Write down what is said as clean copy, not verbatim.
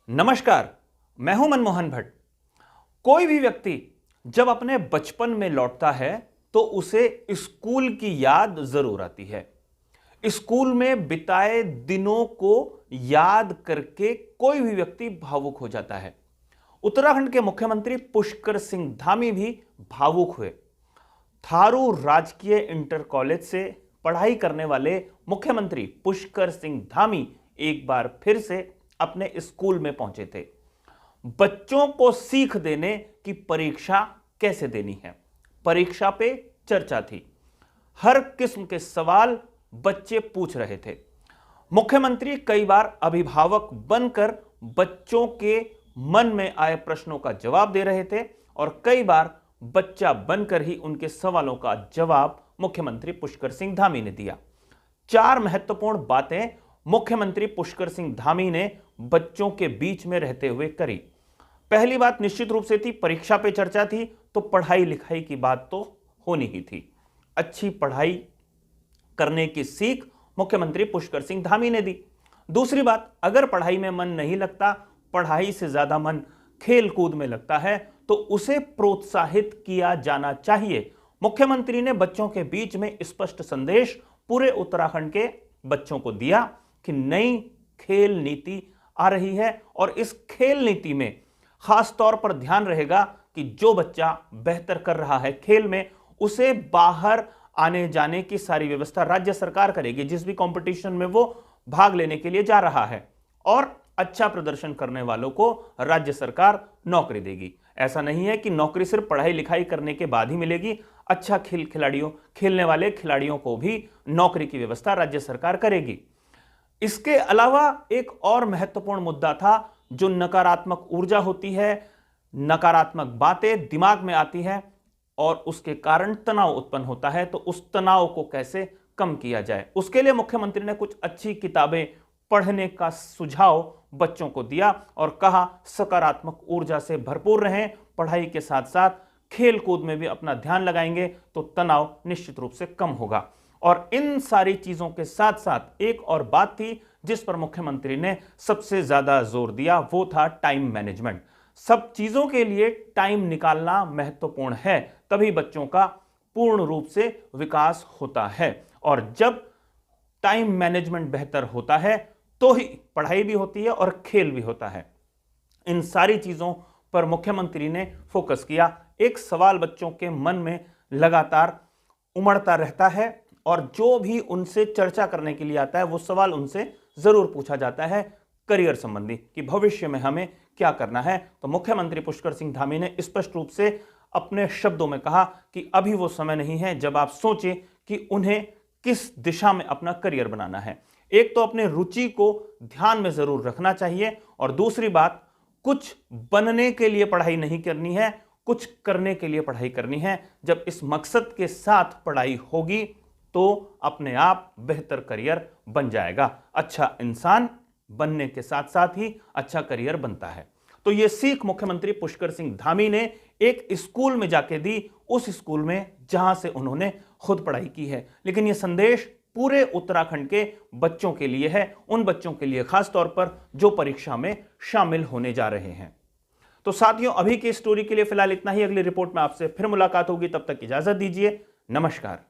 नमस्कार, मैं हूं मनमोहन भट्ट। कोई भी व्यक्ति जब अपने बचपन में लौटता है तो उसे स्कूल की याद जरूर आती है। स्कूल में बिताए दिनों को याद करके कोई भी व्यक्ति भावुक हो जाता है। उत्तराखंड के मुख्यमंत्री पुष्कर सिंह धामी भी भावुक हुए। थारू राजकीय इंटर कॉलेज से पढ़ाई करने वाले मुख्यमंत्री पुष्कर सिंह धामी एक बार फिर से अपने स्कूल में पहुंचे थे। बच्चों को सीख देने की परीक्षा कैसे देनी है, परीक्षा पे चर्चा थी। हर किस्म के सवाल बच्चे पूछ रहे थे। मुख्यमंत्री कई बार अभिभावक बनकर बच्चों के मन में आए प्रश्नों का जवाब दे रहे थे और कई बार बच्चा बनकर ही उनके सवालों का जवाब मुख्यमंत्री पुष्कर सिंह धामी ने दिया। 4 महत्वपूर्ण बातें मुख्यमंत्री पुष्कर सिंह धामी ने बच्चों के बीच में रहते हुए करी। पहली बात निश्चित रूप से थी, परीक्षा पे चर्चा थी तो पढ़ाई लिखाई की बात तो होनी ही थी। अच्छी पढ़ाई करने की सीख मुख्यमंत्री पुष्कर सिंह धामी ने दी। दूसरी बात, अगर पढ़ाई में मन नहीं लगता, पढ़ाई से ज्यादा मन खेल कूद में लगता है तो उसे प्रोत्साहित किया जाना चाहिए। मुख्यमंत्री ने बच्चों के बीच में स्पष्ट संदेश पूरे उत्तराखंड के बच्चों को दिया कि नई खेल नीति आ रही है और इस खेल नीति में खास तौर पर ध्यान रहेगा कि जो बच्चा बेहतर कर रहा है खेल में, उसे बाहर आने जाने की सारी व्यवस्था राज्य सरकार करेगी। जिस भी कंपटीशन में वो भाग लेने के लिए जा रहा है, और अच्छा प्रदर्शन करने वालों को राज्य सरकार नौकरी देगी। ऐसा नहीं है कि नौकरी सिर्फ पढ़ाई लिखाई करने के बाद ही मिलेगी। अच्छा खेलने वाले खिलाड़ियों को भी नौकरी की व्यवस्था राज्य सरकार करेगी। इसके अलावा एक और महत्वपूर्ण मुद्दा था, जो नकारात्मक ऊर्जा होती है, नकारात्मक बातें दिमाग में आती है और उसके कारण तनाव उत्पन्न होता है, तो उस तनाव को कैसे कम किया जाए, उसके लिए मुख्यमंत्री ने कुछ अच्छी किताबें पढ़ने का सुझाव बच्चों को दिया और कहा सकारात्मक ऊर्जा से भरपूर रहें, पढ़ाई के साथ साथ खेल कूद में भी अपना ध्यान लगाएंगे तो तनाव निश्चित रूप से कम होगा। और इन सारी चीजों के साथ साथ एक और बात थी जिस पर मुख्यमंत्री ने सबसे ज्यादा जोर दिया, वो था टाइम मैनेजमेंट। सब चीजों के लिए टाइम निकालना महत्वपूर्ण है, तभी बच्चों का पूर्ण रूप से विकास होता है। और जब टाइम मैनेजमेंट बेहतर होता है तो ही पढ़ाई भी होती है और खेल भी होता है। इन सारी चीजों पर मुख्यमंत्री ने फोकस किया। एक सवाल बच्चों के मन में लगातार उमड़ता रहता है और जो भी उनसे चर्चा करने के लिए आता है वो सवाल उनसे जरूर पूछा जाता है करियर संबंधी, कि भविष्य में हमें क्या करना है। तो मुख्यमंत्री पुष्कर सिंह धामी ने स्पष्ट रूप से अपने शब्दों में कहा कि अभी वो समय नहीं है जब आप सोचें कि उन्हें किस दिशा में अपना करियर बनाना है। एक तो अपने रुचि को ध्यान में जरूर रखना चाहिए, और दूसरी बात, कुछ बनने के लिए पढ़ाई नहीं करनी है, कुछ करने के लिए पढ़ाई करनी है। जब इस मकसद के साथ पढ़ाई होगी तो अपने आप बेहतर करियर बन जाएगा। अच्छा इंसान बनने के साथ साथ ही अच्छा करियर बनता है। तो यह सीख मुख्यमंत्री पुष्कर सिंह धामी ने एक स्कूल में जाके दी, उस स्कूल में जहां से उन्होंने खुद पढ़ाई की है। लेकिन यह संदेश पूरे उत्तराखंड के बच्चों के लिए है, उन बच्चों के लिए खास तौर पर जो परीक्षा में शामिल होने जा रहे हैं। तो साथियों, अभी की स्टोरी के लिए फिलहाल इतना ही। अगली रिपोर्ट में आपसे फिर मुलाकात होगी, तब तक इजाजत दीजिए। नमस्कार।